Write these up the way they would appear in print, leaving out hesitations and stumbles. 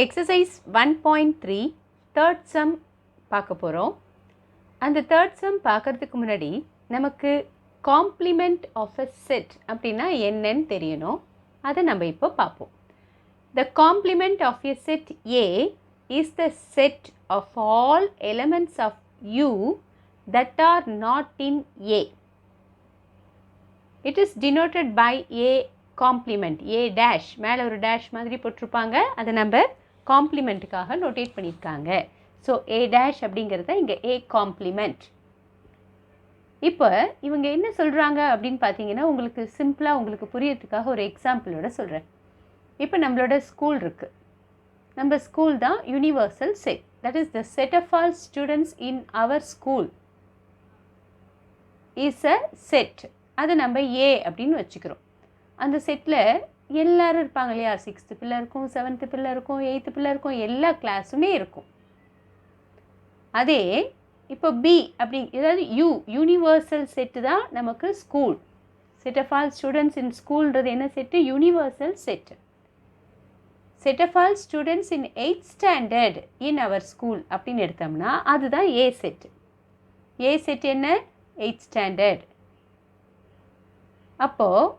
Exercise 1.3 third sum பார்க்க போகிறோம். அந்த தேர்ட் சம் பார்க்குறதுக்கு முன்னாடி நமக்கு காம்ப்ளிமெண்ட் ஆஃப் அ செட் அப்படின்னா என்னன்னு தெரியணும். அதை நம்ம இப்போ பார்ப்போம். The complement of a set A is the set of all elements of U that are not in A. It is denoted by A complement, A dash. மேலே ஒரு dash மாதிரி போட்டிருப்பாங்க, அதை நம்ம காம்ப்ளிமெண்ட்டுக்காக நோட்டேட் பண்ணியிருக்காங்க. ஸோ A dash அப்படிங்கிறத இங்கே A complement. இப்போ இவங்க என்ன சொல்கிறாங்க அப்படின்னு பார்த்தீங்கன்னா, உங்களுக்கு சிம்பிளாக உங்களுக்கு புரியறதுக்காக ஒரு எக்ஸாம்பிளோட சொல்கிறேன். இப்போ நம்மளோட ஸ்கூல் இருக்குது. நம்ம ஸ்கூல் தான் universal set. That is the set of all students in our school is a set. அதை நம்ம ஏ அப்படின்னு வச்சுக்கிறோம். அந்த செட்டில் எல்லோரும் இருப்பாங்க இல்லையா? 6th பிள்ளை இருக்கும், 7th பிள்ளை இருக்கும், 8th பிள்ளை இருக்கும், எல்லா கிளாஸுமே இருக்கும். அதே இப்போ பி அப்படி ஏதாவது யூனிவர்சல் செட்டு தான் நமக்கு school. Set of all students in ஸ்கூல்ன்றது என்ன set? Universal set. Set of all students in 8th standard in our school அப்படின்னு எடுத்தோம்னா அதுதான் ஏ செட்டு. ஏ செட் என்ன? 8th standard. அப்போது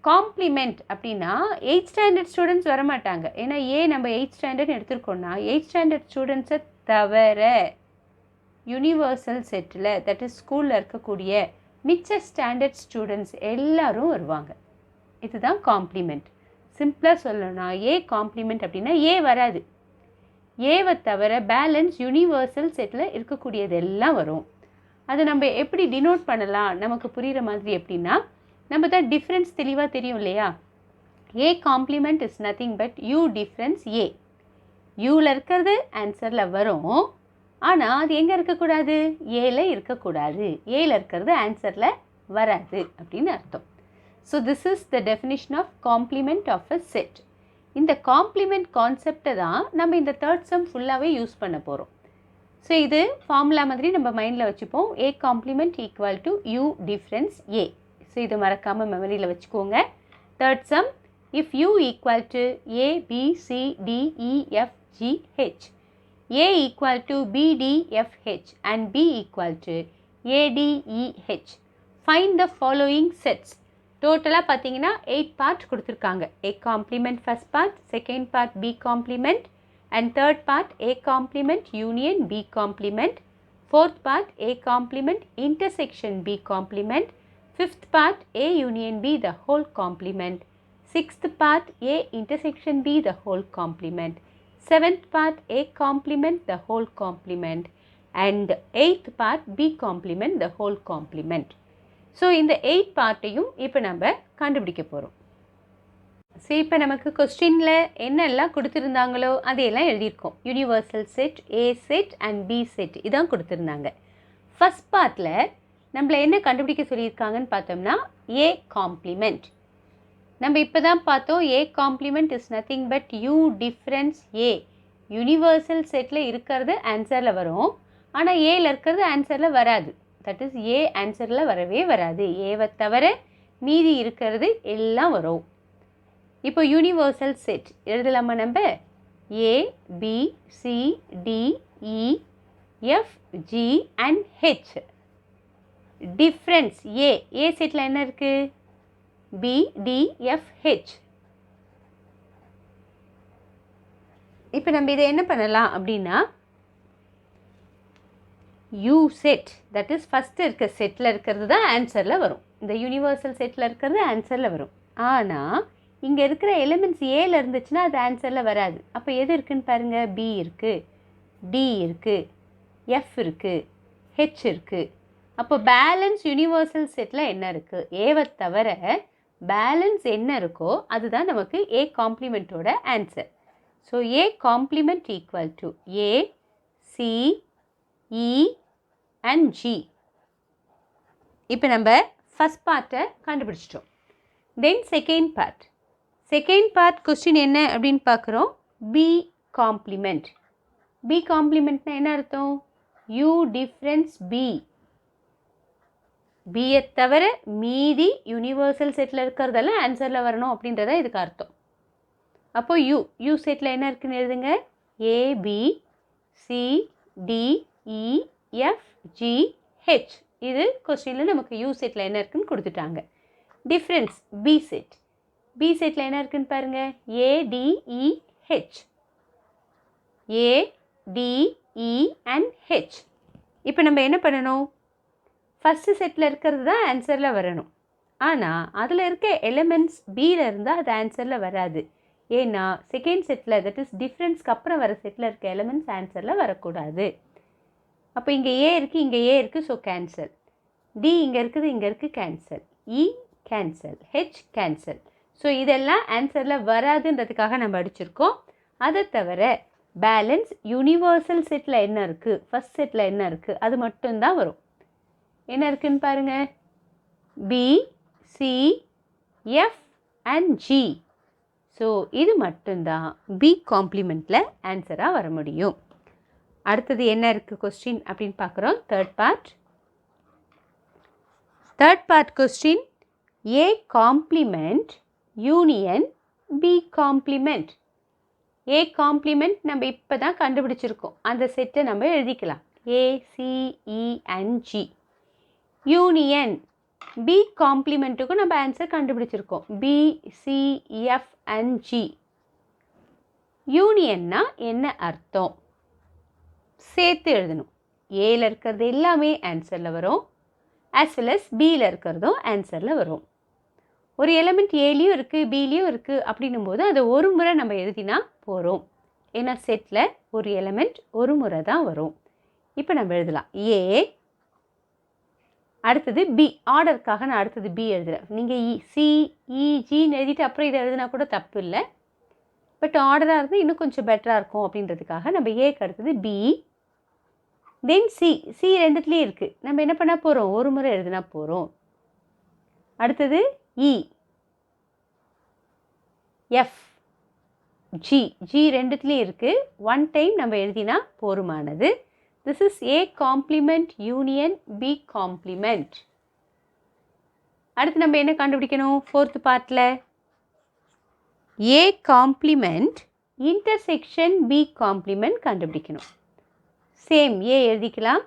காம்ப்ளிமெண்ட் அப்படின்னா 8th ஸ்டாண்டர்ட் ஸ்டூடெண்ட்ஸ் வரமாட்டாங்க. ஏன்னா ஏ நம்ம 8th ஸ்டாண்டர்ட் எடுத்துருக்கோம்னா 8th ஸ்டாண்டர்ட் ஸ்டூடெண்ட்ஸை தவிர யூனிவர்சல் செட்டில் தட் இஸ் ஸ்கூலில் இருக்கக்கூடிய மிச்ச ஸ்டாண்டர்ட் ஸ்டூடெண்ட்ஸ் எல்லோரும் வருவாங்க. இதுதான் காம்ப்ளிமெண்ட். சிம்பிளாக சொல்லணும்னா ஏ காம்ப்ளிமெண்ட் அப்படின்னா ஏ வராது. ஏவை தவிர பேலன்ஸ் யூனிவர்சல் செட்டில் இருக்கக்கூடியது எல்லாம் வரும். அதை நம்ம எப்படி டினோட் பண்ணலாம் நமக்கு புரிகிற மாதிரி எப்படின்னா, நம்ம தான் டிஃப்ரென்ஸ் தெளிவாக தெரியும் இல்லையா? A complement is nothing but U difference A. யூவில் இருக்கிறது ஆன்சரில் வரும், ஆனால் அது எங்கே இருக்கக்கூடாது? ஏல இருக்கக்கூடாது. ஏல இருக்கிறது ஆன்சரில் வராது அப்படின்னு அர்த்தம். So this is the definition of complement of a set. இந்த காம்ப்ளிமெண்ட் கான்செப்டை தான் நம்ம இந்த தேர்ட் சம் ஃபுல்லாகவே யூஸ் பண்ண போகிறோம். ஸோ இது ஃபார்முலா மாதிரி நம்ம மைண்டில் வச்சுப்போம். A complement equal to U difference A. So இது மறக்காமல் மெமரியில் வச்சுக்கோங்க. Third sum, if U equal to A B C D E F G H, A equal to BDFH and B equal to ADEH. Find the following sets. டோட்டலாக பார்த்தீங்கன்னா 8 part கொடுத்துருக்காங்க. A complement first part, second part B complement and third part A complement union B complement, fourth part A complement intersection B complement, fifth part A union B the whole complement, sixth part A intersection B the whole complement, 7th part A complement the whole complement and 8th part B complement the whole complement. So இந்த 8 பார்ட்டையும் இப்போ நம்ம கண்டுபிடிக்க போகிறோம். So இப்போ நமக்கு கொஸ்டினில் என்னெல்லாம் கொடுத்துருந்தாங்களோ அதையெல்லாம் எழுதியிருக்கோம். Universal set, A set and B set இதான் கொடுத்துருந்தாங்க. ஃபஸ்ட் பார்ட்டில் நம்மளை என்ன கண்டுபிடிக்க சொல்லியிருக்காங்கன்னு பார்த்தோம்னா ஏ காம்ப்ளிமெண்ட். நம்ம இப்போ தான் பார்த்தோம் A complement is nothing but U difference A. Universal செட்டில் இருக்கிறது ஆன்சரில் வரும், ஆனால் ஏல இருக்கிறது ஆன்சரில் வராது. தட் இஸ் ஏ ஆன்சரில் வரவே வராது. ஏவை தவிர மீதி இருக்கிறது எல்லாம் வரும். இப்போ யூனிவர்சல் செட் எழுதலாமா நம்ம? A B C D E F G and H. Difference A, A செட்டில் என்ன இருக்குது? BDFH. இப்போ நம்ம இதை என்ன பண்ணலாம் அப்படின்னா, U set that is first இருக்க செட்டில் இருக்கிறது தான் ஆன்சரில் வரும். இந்த யூனிவர்சல் செட்டில் இருக்கிறது ஆன்சரில் வரும். ஆனால் இங்கே இருக்கிற எலிமெண்ட்ஸ் ஏல இருந்துச்சுன்னா அது ஆன்சரில் வராது. அப்போ எது இருக்குதுன்னு பாருங்கள். பி இருக்குது, டி இருக்குது, எஃப் இருக்குது, ஹெச் இருக்குது. அப்போ பேலன்ஸ் யூனிவர்சல் செட்டில் என்ன இருக்குது? ஏவை தவிர பேலன்ஸ் என்ன இருக்கோ அதுதான் நமக்கு ஏ காம்ப்ளிமெண்ட்டோட answer. So A complement equal to A C E and G. இப்போ நம்ம ஃபஸ்ட் பார்ட்டை கண்டுபிடிச்சிட்டோம். Then second part. Second part question என்ன அப்படின்னு பார்க்குறோம். B complement. பி காம்ப்ளிமெண்ட்னா என்ன அர்த்தம்? U difference B. பியை தவிர மீதி யூனிவர்சல் செட்டில் இருக்கிறதெல்லாம் ஆன்சரில் வரணும் அப்படின்றத இதுக்கு அர்த்தம். அப்போ யூ செட்டில் என்ன இருக்குன்னு எழுதுங்க. A B CDEFGH. இது கொஸ்டினில் நமக்கு யூ செட்டில் என்ன இருக்குன்னு கொடுத்துட்டாங்க. Difference B set. பி செட்டில் என்ன இருக்குன்னு பாருங்கள். ADEH. ADE and H. இப்போ நம்ம என்ன பண்ணணும், ஃபஸ்ட்டு செட்டில் இருக்கிறது தான் ஆன்சரில் வரணும். ஆனால் அதில் இருக்க எலிமெண்ட்ஸ் பியில் இருந்தால் அது ஆன்சரில் வராது. ஏன்னா செகண்ட் செட்டில், தட் இஸ் டிஃப்ரென்ஸ்க்கு அப்புறம் வர செட்டில் இருக்க எலிமெண்ட்ஸ் ஆன்சரில் வரக்கூடாது. அப்போ இங்கே ஏ இருக்குது, இங்கே ஏ இருக்குது, ஸோ கேன்சல். டி இங்கே இருக்குது, இங்கே இருக்குது, cancel. E cancel, H cancel. So இதெல்லாம் ஆன்சரில் வராதுன்றதுக்காக நம்ம அடிச்சிருக்கோம். அதை தவிர பேலன்ஸ் யூனிவர்சல் செட்டில் என்ன இருக்குது, ஃபஸ்ட் செட்டில் என்ன இருக்குது, அது மட்டும்தான் வரும். என்ன இருக்குன்னு பாருங்கள். B C F and G. So இது மட்டும்தான் பி காம்ப்ளிமெண்ட்டில் ஆன்சராக வர முடியும். அடுத்தது என்ன இருக்குது கொஸ்டின் அப்படின்னு பார்க்குறோம். Third part question. A complement union B complement. A complement நம்ம இப்போ தான் கண்டுபிடிச்சிருக்கோம். அந்த செட்டை நம்ம எழுதிக்கலாம். ACENG. யூனியன் பி காம்ப்ளிமெண்ட்டுக்கும் நம்ம ஆன்சர் கண்டுபிடிச்சிருக்கோம். BCFNG. யூனியன்னா என்ன அர்த்தம்? சேர்த்து எழுதணும். ஏல இருக்கிறது எல்லாமே ஆன்சரில் வரும், ஆஸ் வெல் அஸ் பியில் இருக்கிறதும் ஆன்சரில் வரும். ஒரு எலிமெண்ட் ஏலையும் இருக்குது பிலையும் இருக்குது அப்படின்னும் போது அதை ஒரு முறை நம்ம எழுதினா போகிறோம். ஏன்னா செட்டில் ஒரு எலிமெண்ட் ஒரு முறை தான் வரும். இப்போ நம்ம எழுதலாம் ஏ, அடுத்தது பி. ஆர்டருக்காக நான் அடுத்தது பி எழுதுகிறேன். நீங்கள் CEGன்னு எழுதிட்டு அப்புறம் இதை எழுதினா கூட தப்பு இல்லை. பட் ஆர்டராக இருந்தால் இன்னும் கொஞ்சம் பெட்டராக இருக்கும் அப்படின்றதுக்காக நம்ம ஏக்கு அடுத்தது பி, தென் சி ரெண்டுத்துலேயும் இருக்குது. நம்ம என்ன பண்ண போகிறோம், ஒரு முறை எழுதினா போகிறோம். அடுத்தது ஜி ரெண்டுத்துலேயும் இருக்குது. ஒன் டைம் நம்ம எழுதினா போருமானது. This is A complement union B complement. அடுத்து நம்ம என்ன கண்டுபிடிக்கணும் ஃபோர்த் பார்ட்டில்? A complement intersection B complement கண்டுபிடிக்கணும். சேம் ஏ எழுதிக்கலாம்.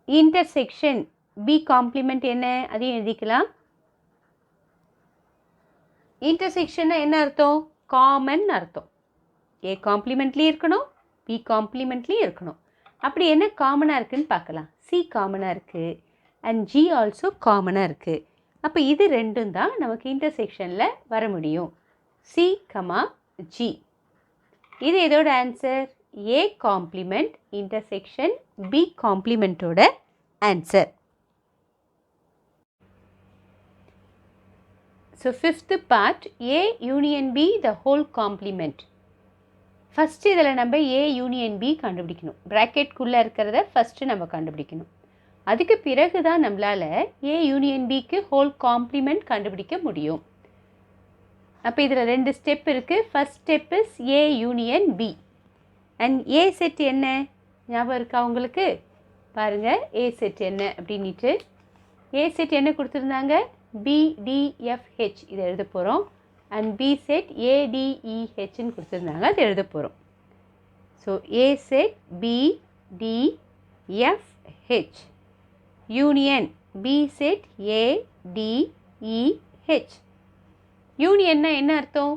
இன்டர்செக்ஷன் பி காம்ப்ளிமெண்ட் என்ன, அதையும் எழுதிக்கலாம். இன்டர்செக்ஷன்னா என்ன அர்த்தம்? காமன் அர்த்தம். ஏ காம்ப்ளிமெண்ட்லேயும் இருக்கணும், பி காம்ப்ளிமெண்ட்லேயும் இருக்கணும். அப்படி என்ன காமனாக இருக்குதுன்னு பார்க்கலாம். சி காமனாக இருக்குது அண்ட் ஜி ஆல்சோ காமனாக இருக்குது. அப்போ இது ரெண்டும் தான் நமக்கு இன்டர்செக்ஷனில் வர முடியும். C comma G. இது எதோட answer? A complement intersection B காம்ப்ளிமெண்ட்டோட answer. So fifth part A union B the whole complement. First இதில் நம்ம ஏ யூனியன் பி கண்டுபிடிக்கணும். ப்ராக்கெட்குள்ளே இருக்கிறத ஃபஸ்ட்டு நம்ம கண்டுபிடிக்கணும். அதுக்கு பிறகு தான் நம்மளால் ஏ யூனியன் பிக்கு ஹோல் காம்ப்ளிமெண்ட் கண்டுபிடிக்க முடியும். அப்போ இதில் 2 ஸ்டெப் இருக்குது. First step is A union B. And A set என்ன ஞாபகம் இருக்கா உங்களுக்கு? பாருங்கள் ஏ செட் என்ன அப்படின்ட்டு. ஏ செட் என்ன கொடுத்துருந்தாங்க? BDFH. இதை எழுத போகிறோம். அண்ட் பி செட் ADEHன்னு கொடுத்துருந்தாங்க, அது எழுத போகிறோம். So A set BDFH union B set ADEH. யூனியன்னா என்ன அர்த்தம்?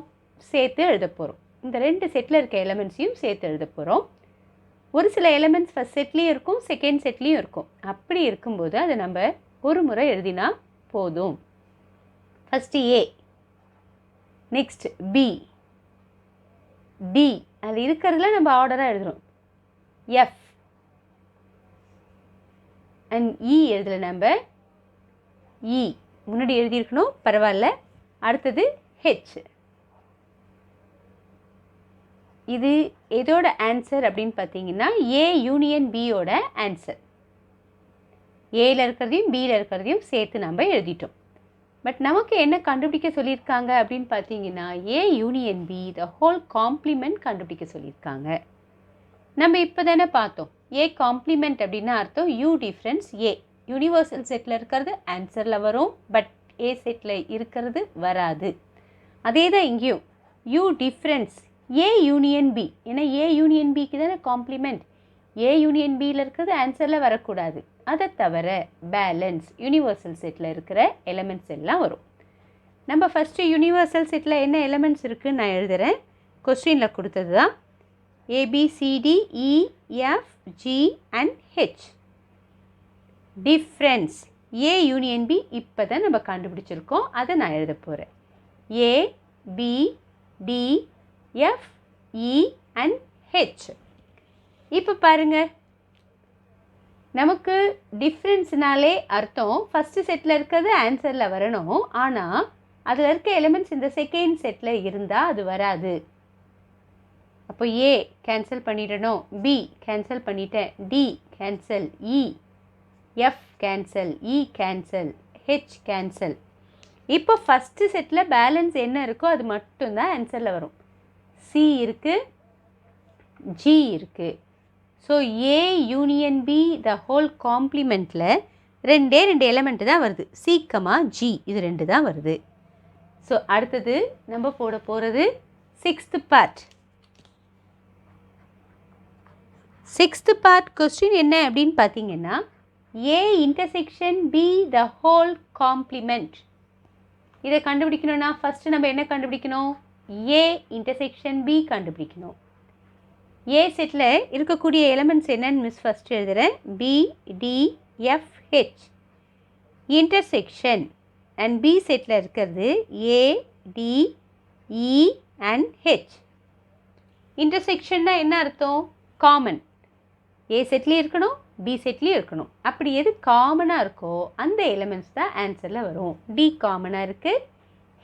சேர்த்து எழுத போகிறோம். இந்த 2 செட்டில் இருக்க எலிமெண்ட்ஸையும் சேர்த்து எழுத போகிறோம். ஒரு சில எலிமெண்ட்ஸ் ஃபஸ்ட் செட்லேயும் இருக்கும், செகண்ட் செட்லேயும் இருக்கும். அப்படி இருக்கும்போது அதை நம்ம ஒரு முறை எழுதினா போதும். First A, next B, D, அது இருக்கிறதுல நம்ம ஆர்டராக எழுதுகிறோம். எஃப் அண்ட் இ எழுதல நம்ம. இ முன்னாடி எழுதியிருக்கணும், பரவாயில்ல. அடுத்தது ஹெச். இது எதோட ஆன்சர் அப்படின்னு பார்த்தீங்கன்னா ஏ யூனியன் பியோட ஆன்சர். ஏல இருக்கிறதையும் பியில் இருக்கிறதையும் சேர்த்து நம்ம எழுதிட்டோம். பட் நமக்கு என்ன கண்டுபிடிக்க சொல்லியிருக்காங்க அப்படின்னு பார்த்தீங்கன்னா A union B the whole complement கண்டுபிடிக்க சொல்லியிருக்காங்க. நம்ம இப்போ தானே பார்த்தோம் ஏ காம்ப்ளிமெண்ட் அப்படின்னா அர்த்தம் யூ டிஃப்ரென்ஸ் ஏ. யூனிவர்சல் செட்டில் இருக்கிறது ஆன்சரில் வரும், பட் ஏ செட்டில் இருக்கிறது வராது. அதே தான் இங்கேயும் U difference A union B. ஏன்னா ஏ யூனியன் பிக்கு தானே காம்ப்ளிமெண்ட். ஏ யூனியன் பியில் இருக்கிறது ஆன்சரில் வரக்கூடாது. அதை தவிர பேலன்ஸ் யூனிவர்சல் செட்டில் இருக்கிற எலமெண்ட்ஸ் எல்லாம் வரும். நம்ம ஃபஸ்ட்டு யூனிவர்சல் செட்டில் என்ன எலமெண்ட்ஸ் இருக்குதுன்னு நான் எழுதுகிறேன். கொஸ்டினில் கொடுத்தது தான் ABCDEFG and H. Difference A union B இப்போ தான் நம்ம கண்டுபிடிச்சிருக்கோம். அதை நான் எழுத போகிறேன். ABDFE and H. இப்போ பாருங்கள், நமக்கு டிஃப்ரென்ஸ்னாலே அர்த்தம் ஃபஸ்ட்டு செட்டில் இருக்கிறது ஆன்சரில் வரணும். ஆனால் அதில் இருக்க எலிமெண்ட்ஸ் இந்த செகண்ட் செட்டில் இருந்தால் அது வராது. அப்போ ஏ கேன்சல் பண்ணிடணும், பி கேன்சல் பண்ணிட்டேன், D cancel, E F cancel, E cancel, H cancel. இப்போ ஃபஸ்ட்டு செட்டில் பேலன்ஸ் என்ன இருக்கோ அது மட்டும்தான் ஆன்சரில் வரும். சி இருக்குது, ஜி இருக்குது. So A union B the whole காம்ப்ளிமெண்ட்டில் ரெண்டு எலிமெண்ட்டு தான் வருது. சி கமா ஜி இது 2 தான் வருது. ஸோ அடுத்தது நம்ம போட போகிறது 6th part. 6th part question என்ன அப்படின்னு பார்த்தீங்கன்னா, A intersection B the whole complement. இதை கண்டுபிடிக்கணும்னா ஃபஸ்ட்டு நம்ம என்ன கண்டுபிடிக்கணும்? ஏ இன்டர்செக்ஷன் பி கண்டுபிடிக்கணும். ஏ செட்டில் இருக்கக்கூடிய எலிமெண்ட்ஸ் என்னன்னு மிஸ் ஃபஸ்ட்டு எழுதுகிறேன். B D F H. Intersection and B செட்டில் இருக்கிறது A D E and H. இன்டர்செக்ஷன்னா என்ன அர்த்தம்? காமன். ஏ செட்லேயும் இருக்கணும், பி செட்லேயும் இருக்கணும். அப்படி எது காமனாக இருக்கோ அந்த எலிமெண்ட்ஸ் தான் ஆன்சரில் வரும். டி காமனாக இருக்குது,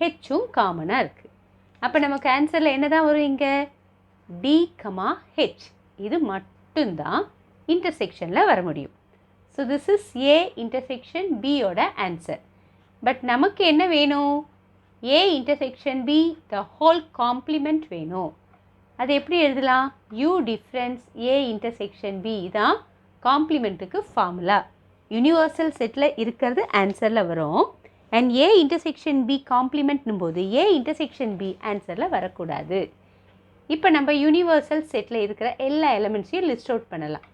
ஹெச்சும் காமனாக இருக்குது. அப்போ நமக்கு ஆன்சரில் என்ன தான் வரும்? இங்கே டி கமா ஹெச் இது மட்டும்தான் இன்டர்செக்ஷனில் வர முடியும். So this is A intersection பியோட ஆன்சர். பட் நமக்கு என்ன வேணும்? A intersection B the whole complement வேணும். அது எப்படி எழுதலாம்? U difference A intersection B தான் காம்ப்ளிமெண்ட்டுக்கு ஃபார்முலா. யூனிவர்சல் செட்டில் இருக்கிறது ஆன்சரில் வரும். அண்ட் ஏ இன்டர்செக்ஷன் பி காம்ப்ளிமெண்ட்னும் போது ஏ இன்டர்செக்ஷன் பி ஆன்சரில் வரக்கூடாது. இப்போ நம்ம யூனிவர்சல் செட்டில் இருக்கிற எல்லா எலிமெண்ட்ஸையும் லிஸ்ட் அவுட் பண்ணலாம்.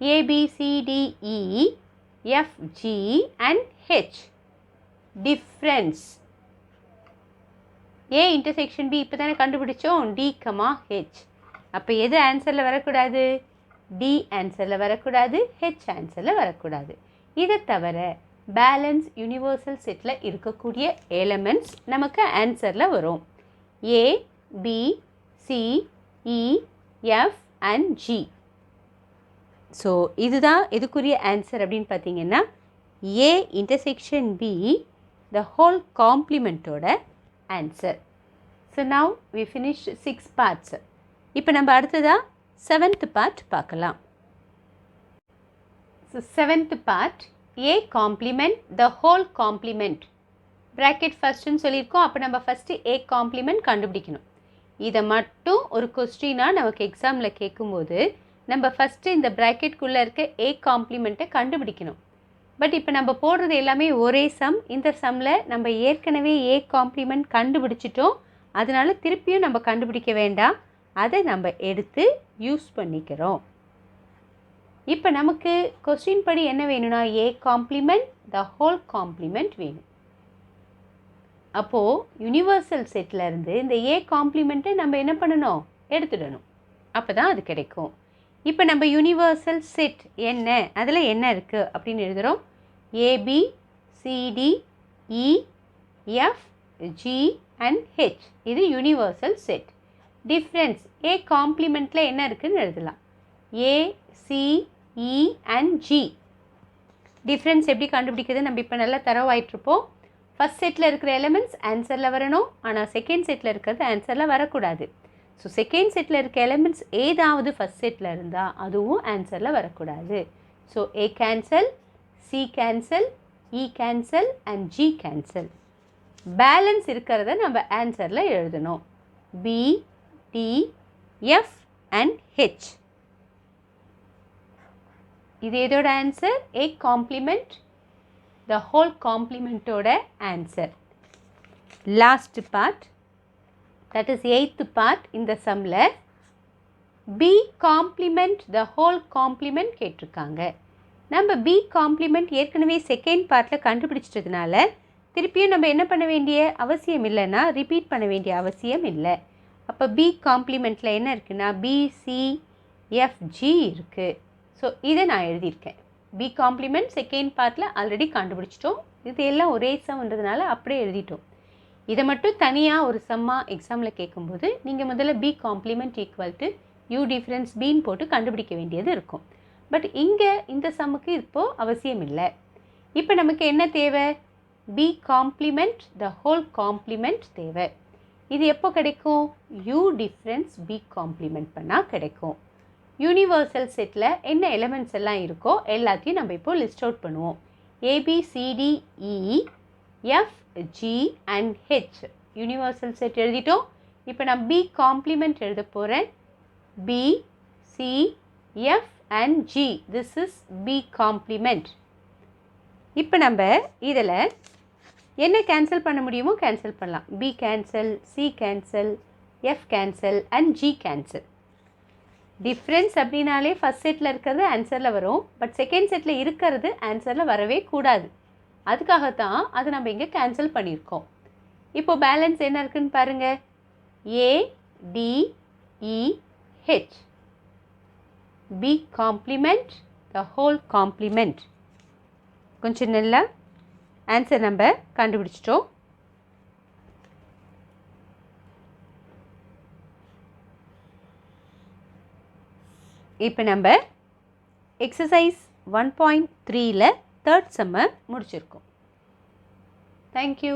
ABCDE FG and H. Difference A intersection B இப்போ தானே கண்டுபிடிச்சோம். D comma H. அப்போ எது ஆன்சரில் வரக்கூடாது? டி ஆன்சரில் வரக்கூடாது, ஹெச் ஆன்சரில் வரக்கூடாது. இதை தவிர பேலன்ஸ் யூனிவர்சல் செட்டில் இருக்கக்கூடிய எலிமெண்ட்ஸ் நமக்கு ஆன்சரில் வரும். A B C E F and G. So இதுதான் எதுக்குரிய ஆன்சர் அப்படின்னு பார்த்தீங்கன்னா, A intersection B the whole காம்ப்ளிமெண்ட்டோட answer. So now we finish 6 parts. இப்போ நம்ம அடுத்ததாக 7th பார்ட் பார்க்கலாம். So 7th part A complement the whole complement. Bracket ஃபஸ்ட்டுன்னு சொல்லியிருக்கோம். அப்போ நம்ம ஃபஸ்ட்டு ஏ காம்ப்ளிமெண்ட் கண்டுபிடிக்கணும். இதை மட்டும் ஒரு கொஸ்டினாக நமக்கு எக்ஸாமில் கேட்கும்போது நம்ம ஃபஸ்ட்டு இந்த ப்ராக்கெட்குள்ளே இருக்க ஏ காம்ப்ளிமெண்ட்டை கண்டுபிடிக்கணும். பட் இப்போ நம்ம போடுறது எல்லாமே ஒரே சம். இந்த சம்மில் நம்ம ஏற்கனவே ஏ காம்ப்ளிமெண்ட் கண்டுபிடிச்சிட்டோம். அதனால் திருப்பியும் நம்ம கண்டுபிடிக்க வேண்டாம். அதை நம்ம எடுத்து யூஸ் பண்ணிக்கிறோம். இப்போ நமக்கு கொஸ்டின் படி என்ன வேணும்னா, A complement the whole complement வேணும். அப்போது யூனிவர்சல் செட்டில் இருந்து இந்த ஏ காம்ப்ளிமெண்ட்டை நம்ம என்ன பண்ணணும்? எடுத்துடணும். அப்போ தான் அது கிடைக்கும். இப்போ நம்ம யூனிவர்சல் செட் என்ன, அதில் என்ன இருக்குது அப்படின்னு எழுதுகிறோம். A B C D E F G and H இது யூனிவர்சல் செட். டிஃப்ரென்ஸ் ஏ காம்ப்ளிமெண்ட்டில் என்ன இருக்குதுன்னு எழுதலாம். A C E and G. Difference எப்படி கண்டுபிடிக்கிறது நம்ம இப்போ நல்லா தரவாயிட்டிருப்போம். ஃபஸ்ட் செட்டில் இருக்கிற எலிமெண்ட்ஸ் ஆன்சரில் வரணும். ஆனால் செகண்ட் செட்டில் இருக்கிறது ஆன்சரில் வரக்கூடாது. ஸோ செகண்ட் செட்டில் இருக்க எலிமெண்ட்ஸ் ஏதாவது ஃபஸ்ட் செட்டில் இருந்தால் அதுவும் ஆன்சரில் வரக்கூடாது. So A cancel, C cancel, E cancel and G cancel. Balance இருக்கிறத நம்ம ஆன்சரில் எழுதணும். B D F and H. இது எதோட answer? A complement the whole காம்ப்ளிமெண்ட்டோட answer. Last part that is 8th part. இந்த சம்மில் B complement the whole complement கேட்டிருக்காங்க. நம்ம பி காம்ப்ளிமெண்ட் ஏற்கனவே செகண்ட் பார்ட்டில் கண்டுபிடிச்சிட்டதுனால திருப்பியும் நம்ம என்ன பண்ண வேண்டிய அவசியம் இல்லைன்னா ரிப்பீட் பண்ண வேண்டிய அவசியம் இல்லை. அப்போ பி காம்ப்ளிமெண்ட்டில் என்ன இருக்குன்னா பிசிஎஃப்ஜி இருக்குது. ஸோ இதை நான் எழுதியிருக்கேன். பி காம்ப்ளிமெண்ட் செகண்ட் பார்ட்டில் ஆல்ரெடி கண்டுபிடிச்சிட்டோம். இது எல்லாம் ஒரே சம்ன்றதுனால அப்படியே எழுதிட்டோம். இதை மட்டும் தனியாக ஒரு சம்மாக எக்ஸாமில் கேட்கும்போது நீங்கள் முதல்ல B complement equal to U difference பின்னு போட்டு கண்டுபிடிக்க வேண்டியது இருக்கும். பட் இங்கே இந்த சம்முக்கு இப்போது அவசியம் இல்லை. இப்போ நமக்கு என்ன தேவை? B complement the whole complement தேவை. இது எப்போ கிடைக்கும்? யூ டிஃப்ரென்ஸ் பி காம்ப்ளிமெண்ட் பண்ணால் கிடைக்கும். யூனிவர்சல் செட்டில் என்ன எலிமெண்ட்ஸ் எல்லாம் இருக்கோ எல்லாத்தையும் நம்ம இப்போ லிஸ்ட் அவுட் பண்ணுவோம். ABCDE FG and H universal set எழுதிட்டோம். இப்போ நான் பி காம்ப்ளிமெண்ட் எழுத போகிறேன். BCF and G. This is B complement. இப்போ நம்ம இதில் என்ன கேன்சல் பண்ண முடியுமோ கேன்சல் பண்ணலாம். B cancel, C cancel, F cancel and G cancel. Difference அப்படின்னாலே ஃபஸ்ட் செட்டில் இருக்கிறது ஆன்சரில் வரும். பட் செகண்ட் செட்டில் இருக்கிறது ஆன்சரில் வரவே கூடாது. அதுக்காகத்தான் அது நம்ம இங்கே கேன்சல் பண்ணியிருக்கோம். இப்போ பேலன்ஸ் என்ன இருக்குன்னு பாருங்கள். ADEH B complement the whole complement. கொஞ்சம் நல்லா ஆன்சர் நம்ம கண்டுபிடிச்சிட்டோம். இப்போ நம்ம எக்ஸசைஸ் 1.3ல் தேர்ட் செம்மை முடிச்சிருக்கோம். தேங்க்யூ.